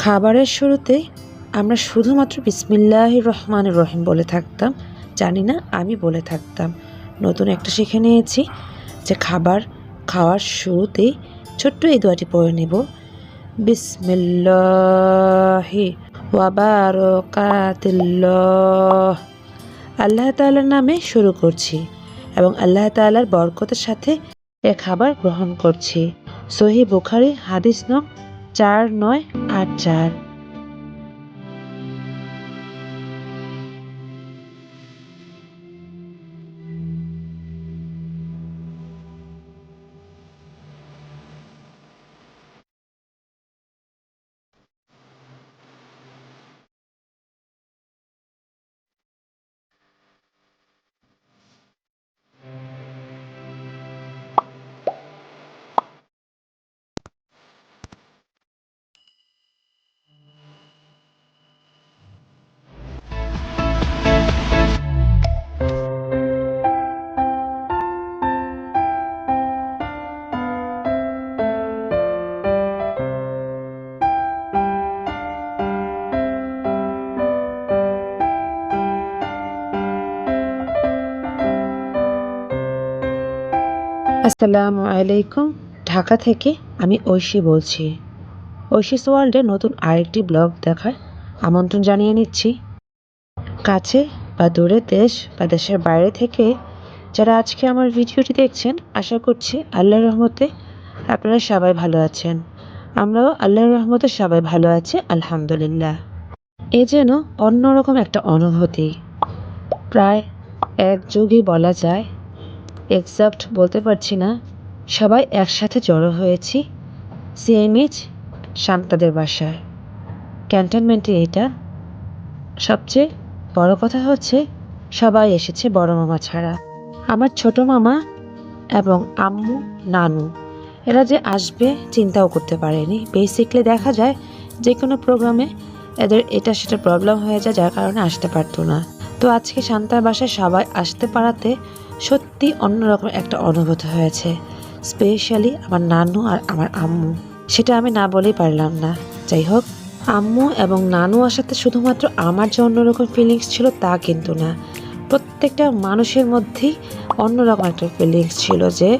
খাবারের শুরুতে আমরা শুধুমাত্র বিসমিল্লাহির রহমানির রহিম বলে থাকতাম। জানি না, আমি বলে থাকতাম। নতুন একটা শিখে নিয়েছি যে খাবার খাওয়ার শুরুতেই ছোট্ট এই দোয়াটি পড়ে নেব, বিসমিল্লাহি ওয়া বারাকাতুল্লাহ। আল্লাহ তাআলার নামে শুরু করছি এবং আল্লাহ তাআলার বরকতের সাথে এ খাবার গ্রহণ করছি। সহিহ বুখারী হাদিস নং 4984। আসসালামু আলাইকুম। ঢাকা থেকে আমি ঐশী বলছি। ঐশীস ওয়ার্ল্ডের নতুন আরেকটি ব্লগ দেখার আমন্ত্রণ জানিয়ে নিচ্ছি। কাছে বা দূরে, দেশ বা দেশের বাইরে থেকে যারা আজকে আমার ভিডিওটি দেখছেন, আশা করছি আল্লাহর রহমতে আপনারা সবাই ভালো আছেন। আমরাও আল্লাহর রহমতে সবাই ভালো আছি, আলহামদুলিল্লাহ। এ যেন অন্যরকম একটা অনুভূতি, প্রায় এক যুগই বলা যায়, এক্সাক্ট বলতে পারছি না। সবাই একসাথে জড়ো হয়েছি সিএমএইচ শান্তাদের বাসায়, ক্যান্টনমেন্টে। এটা সবচেয়ে বড় কথা হচ্ছে সবাই এসেছে বড় মামা ছাড়া। আমার ছোট মামা এবং আম্মু, নানু এরা যে আসবে চিন্তাও করতে পারেনি। বেসিকলি দেখা যায় যে কোনো প্রোগ্রামে এদের এটা সেটা প্রবলেম হয়ে যায়, যার কারণে আসতে পারতো না। তো আজকে শান্তার বাসায় সবাই আসতে পারাতে সত্যি অন্যরকম একটা অনুভূতি হয়েছে। স্পেশালি আমার নানু আর আমার আম্মু, সেটা আমি না বলেই পারলাম না। যাই হোক, আম্মু এবং নানু আসাতে শুধুমাত্র আমার যে অন্যরকম ফিলিংস ছিল তা কিন্তু না, প্রত্যেকটা মানুষের মধ্যেই অন্যরকম একটা ফিলিংস ছিল যে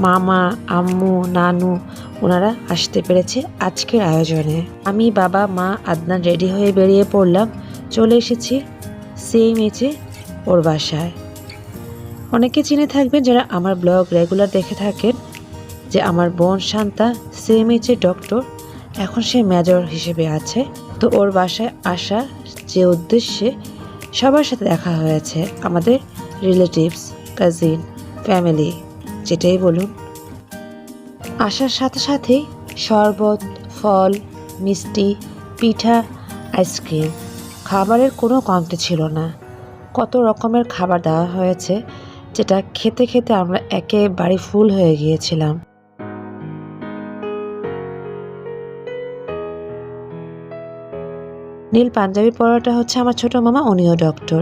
মামা, আম্মু, নানু ওনারা আসতে পেরেছে আজকের আয়োজনে। আমি, বাবা, মা, আদনান রেডি হয়ে বেরিয়ে পড়লাম। চলে এসেছি সিএমএইচে ওর বাসায়। অনেকে চিনে থাকবেন যারা আমার ব্লগ রেগুলার দেখে থাকেন যে আমার বোন শান্তা সিএমএইচের ডক্টর, এখন সে মেজর হিসেবে আছে। তো ওর বাসায় আসার যে উদ্দেশ্যে সবার সাথে দেখা হয়েছে, আমাদের রিলেটিভস, কাজিন, ফ্যামিলি, যেটাই বলুন। আসার সাথে সাথেই শরবত, ফল, মিষ্টি, পিঠা, আইসক্রিম, খাবারের কোনো কমতি ছিল না। কত রকমের খাবার দেওয়া হয়েছে, যেটা খেতে খেতে আমরা একেবারে ফুল হয়ে গিয়েছিলাম। নীল পাঞ্জাবি পরাটা হচ্ছে আমার ছোট মামা, উনিও ডক্টর।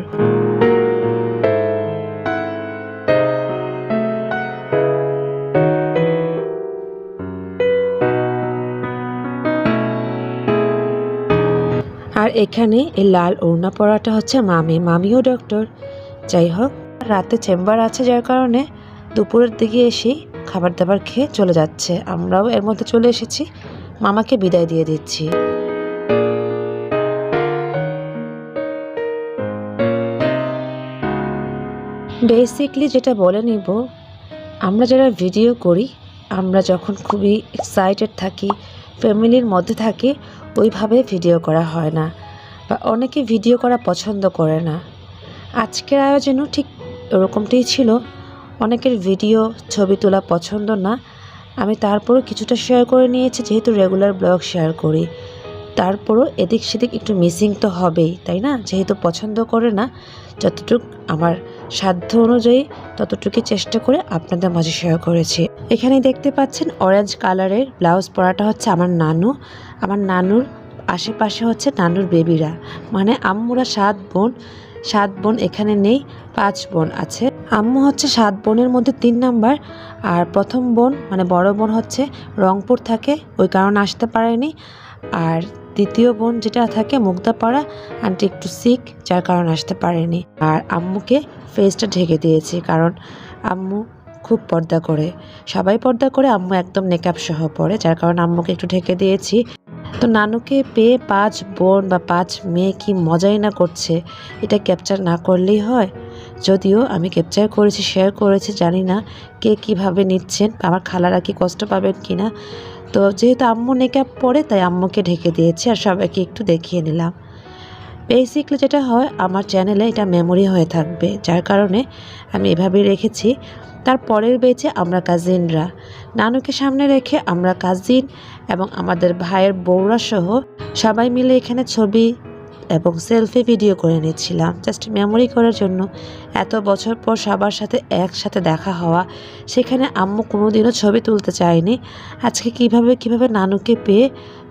আর এখানে এই লাল ওড়না পরাটা হচ্ছে মামি, মামিও ডক্টর। যাই হোক, রাতে চেম্বার আছে, যার কারণে দুপুরের দিকে এসেই খাবার দাবার খেয়ে চলে যাচ্ছে। আমরাও এর মধ্যে চলে এসেছি, মামাকে বিদায় দিয়ে দিচ্ছি। বেসিকলি যেটা বলে নিব, আমরা যারা ভিডিও করি, আমরা যখন খুবই এক্সাইটেড থাকি, ফ্যামিলির মধ্যে থাকি, ওইভাবে ভিডিও করা হয় না, বা অনেকে ভিডিও করা পছন্দ করে না। আজকের আয়োজনও ঠিক এরকমটাই ছিল। অনেকের ভিডিও, ছবি তোলা পছন্দ না। আমি তারপরও কিছুটা শেয়ার করে নিয়েছি, যেহেতু রেগুলার ব্লগ শেয়ার করি। তারপরও এদিক সেদিক একটু মিসিং তো হবেই, তাই না? যেহেতু পছন্দ করে না, যতটুক আমার সাধ্য অনুযায়ী ততটুকুই চেষ্টা করে আপনাদের মাঝে শেয়ার করেছি। এখানে দেখতে পাচ্ছেন অরেঞ্জ কালারের ব্লাউজ পরাটা হচ্ছে আমার নানু। আমার নানুর আশেপাশে হচ্ছে নানুর বেবিরা, মানে আম্মুরা 7 বোন। 7 বোন এখানে নেই, 5 বোন আছে। আম্মু হচ্ছে 7 বোনের মধ্যে 3 নাম্বার, আর প্রথম বোন মানে বড় বোন হচ্ছে রংপুর থাকে, ওই কারণে আসতে পারেনি। আর দ্বিতীয় বোন যেটা থাকে মুগ্ধাপাড়া আন্টি একটু সিক, যার কারণে আসতে পারেনি। আর আম্মুকে ফেসটা ঢেকে দিয়েছি, কারণ আম্মু খুব পর্দা করে, সবাই পর্দা করে, আম্মু একদম মেকআপ সহ পরে, যার কারণে আম্মুকে একটু ঢেকে দিয়েছি। তো নানুকে পেয়ে 5 বোন বা 5 মেয়ে কি মজাই না করছে, এটা ক্যাপচার না করলেই হয়। যদিও আমি ক্যাপচার করেছি, শেয়ার করেছি, জানি না কে কীভাবে নিচ্ছেন, আমার খালারা কি কষ্ট পাবেন কিনা। তো যেহেতু আম্মু মেকআপ পরে, তাই আম্মুকে ঢেকে দিয়েছি আর সবাইকে একটু দেখিয়ে নিলাম। বেসিকলি যেটা হয়, আমার চ্যানেলে এটা মেমোরি হয়ে থাকবে, যার কারণে আমি এভাবেই রেখেছি। তার পরের বেচে আমরা কাজিনরা, নানুকে সামনে রেখে আমরা কাজিন এবং আমাদের ভাইয়ের বউরা সহ সবাই মিলে এখানে ছবি এবং সেলফি ভিডিও করে নিচ্ছিলাম, জাস্ট মেমোরি করার জন্য। এত বছর পর সবার সাথে একসাথে দেখা হওয়া, সেখানে আম্মু কোনোদিনও ছবি তুলতে চায়নি। আজকে কিভাবে নানুকে পেয়ে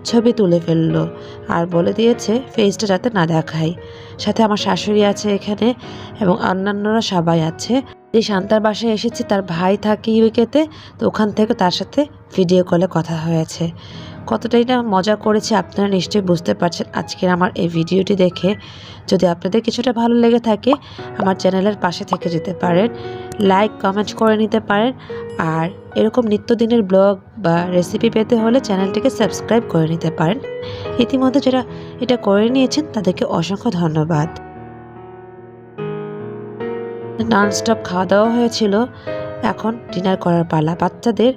ছবি তুলে ফেললো আর বলে দিয়েছে ফেসটা যাতে না দেখাই। সাথে আমার শাশুড়ি আছে এখানে এবং অন্যান্যরা সবাই আছে। যে শান্তার বাসায় এসেছি, তার ভাই থাকে ইউকেতে, তো ওখান থেকে তার সাথে ভিডিও কলে কথা হয়েছে। কতটাই না মজা করেছি আপনারা নিশ্চয়ই বুঝতে পারছেন আজকের আমার এই ভিডিওটি দেখে। যদি আপনাদের কিছুটা ভালো লেগে থাকে, আমার চ্যানেলের পাশে থেকে যেতে পারেন, লাইক কমেন্ট করে নিতে পারেন। আর এরকম নিত্যদিনের ব্লগ বা রেসিপি পেতে হলে চ্যানেলটিকে সাবস্ক্রাইব করে নিতে পারেন। ইতিমধ্যে যারা এটা করে নিয়েছেন তাদেরকে অসংখ্য ধন্যবাদ। ননস্টপ খাওয়া দাওয়া হয়েছিল, এখন ডিনার করার পালা। বাচ্চাদের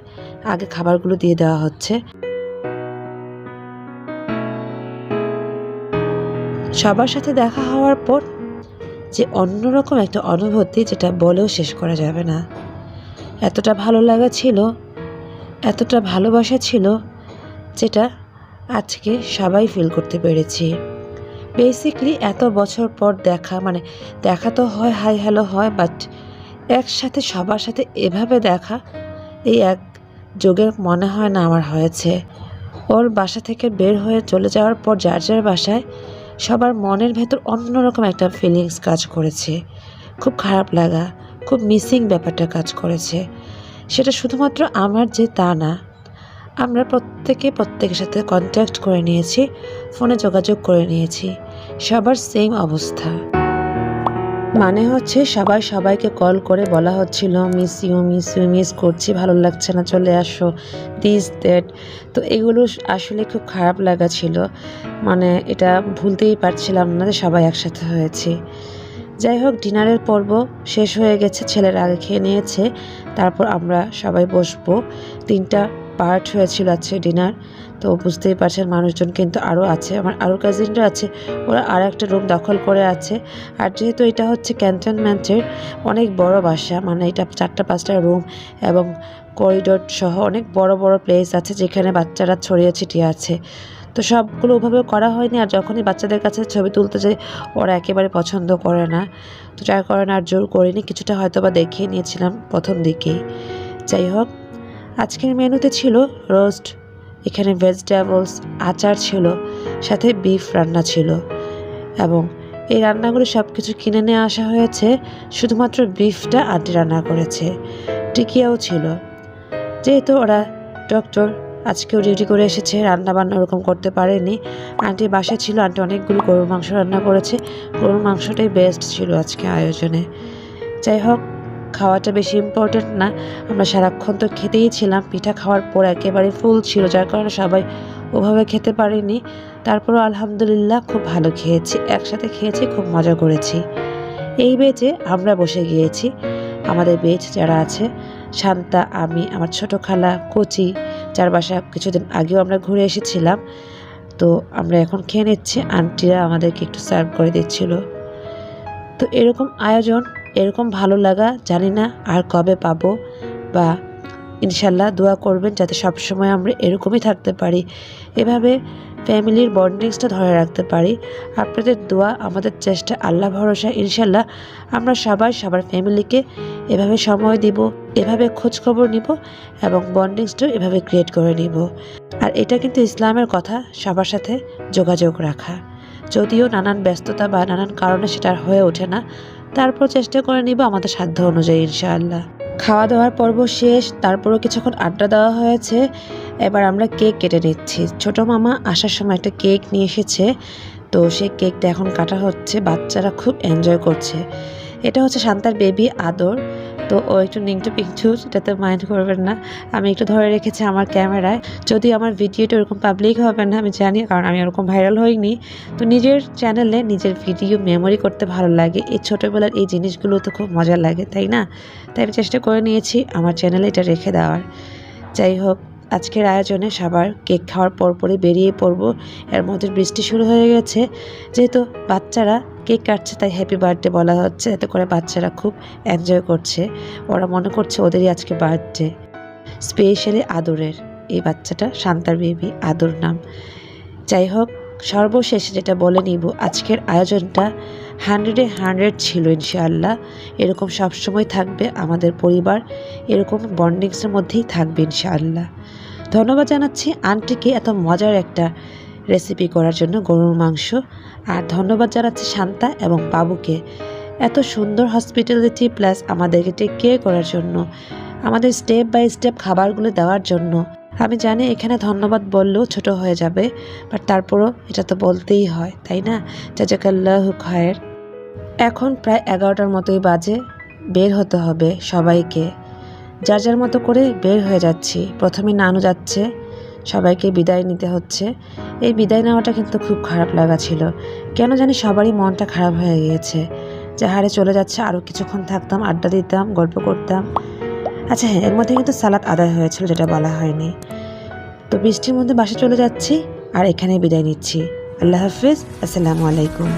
আগে খাবারগুলো দিয়ে দেওয়া হচ্ছে। সবার সাথে দেখা হওয়ার পর যে অন্যরকম একটা অনুভূতি, যেটা বলেও শেষ করা যাবে না। এতটা ভালো লাগা ছিল, এতটা ভালোবাসা ছিল, যেটা আজকে সবাই ফিল করতে পেরেছি। বেসিকলি এত বছর পর দেখা, মানে দেখা তো হয়, হাই হ্যালো হয়, বাট একসাথে সবার সাথে এভাবে দেখা এই এক যুগে মনে হয় না আমার হয়েছে। ওর বাসা থেকে বের হয়ে চলে যাওয়ার পর যার যার বাসায় সবার মনের ভেতর অন্যরকম একটা ফিলিংস কাজ করেছে, খুব খারাপ লাগা, খুব মিসিং ব্যাপারটা কাজ করেছে। সেটা শুধুমাত্র আমার যে তা না, আমরা প্রত্যেকের সাথে কন্ট্যাক্ট করে নিয়েছি, ফোনে যোগাযোগ করে নিয়েছি, সবার সেম অবস্থা। মানে হচ্ছে সবাই সবাইকে কল করে বলা হচ্ছিল মিস ইউ মিস করছি, ভালো লাগছে না, চলে আসো, দিস দ্যাট। তো এগুলো আসলে খুব খারাপ লাগা ছিল, মানে এটা ভুলতেই পারছিলাম না যে সবাই একসাথে হয়েছি। যাই হোক, ডিনারের পর্ব শেষ হয়ে গেছে, ছেলেরা আগে খেয়ে নিয়েছে, তারপর আমরা সবাই বসবো। 3টা পার্ট হয়েছিল আজকে ডিনার, তো বুঝতেই পারছেন মানুষজন কিন্তু আরও আছে, আমার আরও কাজিনরা আছে, ওরা আর একটা রুম দখল করে আছে। আর যেহেতু এটা হচ্ছে ক্যান্টনমেন্টের অনেক বড় বাসা, মানে এটা 4টা-5টা রুম এবং করিডোর সহ অনেক বড় বড় প্লেস আছে, যেখানে বাচ্চারা ছড়িয়ে ছিটিয়ে আছে। তো সবগুলো ওভাবে করা হয়নি, আর যখনই বাচ্চাদের কাছে ছবি তুলতে যাই ওরা একেবারে পছন্দ করে না, তো যার কারণে আর জোর করিনি, কিছুটা হয়তো বা দেখিয়ে নিয়েছিলাম প্রথম দিকেই। যাই হোক, আজকের মেনুতে ছিল রোস্ট, এখানে ভেজিটেবলস, আচার ছিল, সাথে বিফ রান্না ছিল। এবং এই রান্নাগুলো সব কিছু কিনে নিয়ে আসা হয়েছে, শুধুমাত্র বিফটা আন্টি রান্না করেছে। টিকিয়াও ছিল, যেহেতু ওরা ডক্টর, আজকেও ডিউটি করে এসেছে, রান্না বান্না ওরকম করতে পারেনি। আন্টি বাসায় ছিল, আন্টি অনেকগুলো গরুর মাংস রান্না করেছে, গরুর মাংসটাই বেস্ট ছিল আজকে আয়োজনে। যাই হোক, খাওয়াটা বেশি ইম্পর্টেন্ট না, আমরা সারাক্ষণ তো খেতেই ছিলাম। পিঠা খাওয়ার পর একেবারে ফুল ছিল, যার কারণে সবাই ওভাবে খেতে পারিনি। তারপরও আলহামদুলিল্লাহ খুব ভালো খেয়েছি, একসাথে খেয়েছি, খুব মজা করেছি। এই বেচে আমরা বসে গিয়েছি, আমাদের বেচ যারা আছে, শান্তা, আমি, আমার ছোট খালা, কচি, যার বাসায় কিছুদিন আগেও আমরা ঘুরে এসেছিলাম। তো আমরা এখন খেয়ে নিচ্ছি, আন্টিরা আমাদেরকে একটু সার্ভ করে দিচ্ছিল। তো এরকম আয়োজন, এরকম ভালো লাগা জানি না আর কবে পাবো, বা ইনশাল্লাহ দোয়া করবেন যাতে সবসময় আমরা এরকমই থাকতে পারি, এভাবে ফ্যামিলির বন্ডিংসটা ধরে রাখতে পারি। আপনাদের দোয়া, আমাদের চেষ্টা, আল্লাহ ভরসা, ইনশাল্লাহ আমরা সবাই সবার ফ্যামিলিকে এভাবে সময় দিব, এভাবে খোঁজখবর নিব এবং বন্ডিংসটাও এভাবে ক্রিয়েট করে নিব। আর এটা কিন্তু ইসলামের কথা, সবার সাথে যোগাযোগ রাখা। যদিও নানান ব্যস্ততা বা নানান কারণে সেটা আর হয়ে ওঠে না, তারপর চেষ্টা করে নিব আমাদের সাধ্য অনুযায়ী ইনশাআল্লাহ। খাওয়া দাওয়ার পর্ব শেষ, তারপরও কিছুক্ষণ আড্ডা দেওয়া হয়েছে এবার আমরা কেক কেটে নিচ্ছি। ছোট মামা আসার সময় একটা কেক নিয়ে এসেছে, তো সেই কেকটা এখন কাটা হচ্ছে। বাচ্চারা খুব এনজয় করছে। এটা হচ্ছে শান্তার বেবি আদর। তো ও একটু নিংটু পিংটু, সেটাতে মাইন্ড করবেন না, আমি একটু ধরে রেখেছি আমার ক্যামেরায়। যদিও আমার ভিডিওটা ওরকম পাবলিক হবে না আমি জানি, কারণ আমি ওরকম ভাইরাল হইনি। তো নিজের চ্যানেলে নিজের ভিডিও মেমোরি করতে ভালো লাগে, এই ছোটোবেলার এই জিনিসগুলো তো খুব মজা লাগে, তাই না? তাই আমি চেষ্টা করে নিয়েছি আমার চ্যানেলে এটা রেখে দেওয়ার। যাই হোক, আজকের আয়োজনে সবার কেক খাওয়ার পরপরই বেরিয়ে পড়ব। এর মধ্যে বৃষ্টি শুরু হয়ে গেছে। যেহেতু বাচ্চারা কেক কাটছে তাই হ্যাপি বার্থডে বলা হচ্ছে, এতে করে বাচ্চারা খুব এনজয় করছে। ওরা মনে করছে ওদেরই আজকে বার্থডে। স্পেশালি আদরের এই বাচ্চাটা শান্তার বেবি, আদর নাম। যাই হোক, সর্বশেষে যেটা বলে নিব, আজকের আয়োজনটা 100-এ 100 ছিল ইনশাআল্লাহ। এরকম সবসময় থাকবে আমাদের পরিবার, এরকম বন্ডিংসের মধ্যেই থাকবে ইনশাআল্লাহ। ধন্যবাদ জানাচ্ছি আন্টিকে এত মজার একটা রেসিপি করার জন্য, গরুর মাংস। আর ধন্যবাদ জানাচ্ছি শান্তা এবং বাবুকে এত সুন্দর হসপিটালিটি প্লাস আমাদেরকে টেক কেয়ার করার জন্য, আমাদের স্টেপ বাই স্টেপ খাবারগুলো দেওয়ার জন্য। আমি জানি এখানে ধন্যবাদ বললেও ছোট হয়ে যাবে, বাট তারপরও এটা তো বলতেই হয়, তাই না? জাযাকাল্লাহু খায়ের। এখন প্রায় 11টার মতোই বাজে, বের হতে হবে সবাইকে। যার যার মতো করে বের হয়ে যাচ্ছি। প্রথমে নানু যাচ্ছে, সবাইকে বিদায় নিতে হচ্ছে। এই বিদায় নেওয়াটা কিন্তু খুব খারাপ লাগা ছিল, কেন জানি সবারই মনটা খারাপ হয়ে গিয়েছে। যাহারে চলে যাচ্ছে, আরও কিছুক্ষণ থাকতাম, আড্ডা দিতাম, গল্প করতাম। আচ্ছা হ্যাঁ, এর মধ্যে কিন্তু সালাত আদায় হয়েছিল, যেটা বলা হয়নি। তো বৃষ্টির মধ্যে বাসে চলে যাচ্ছি আর এখানে বিদায় নিচ্ছি। আল্লাহ হাফিজ, আসসালামু আলাইকুম।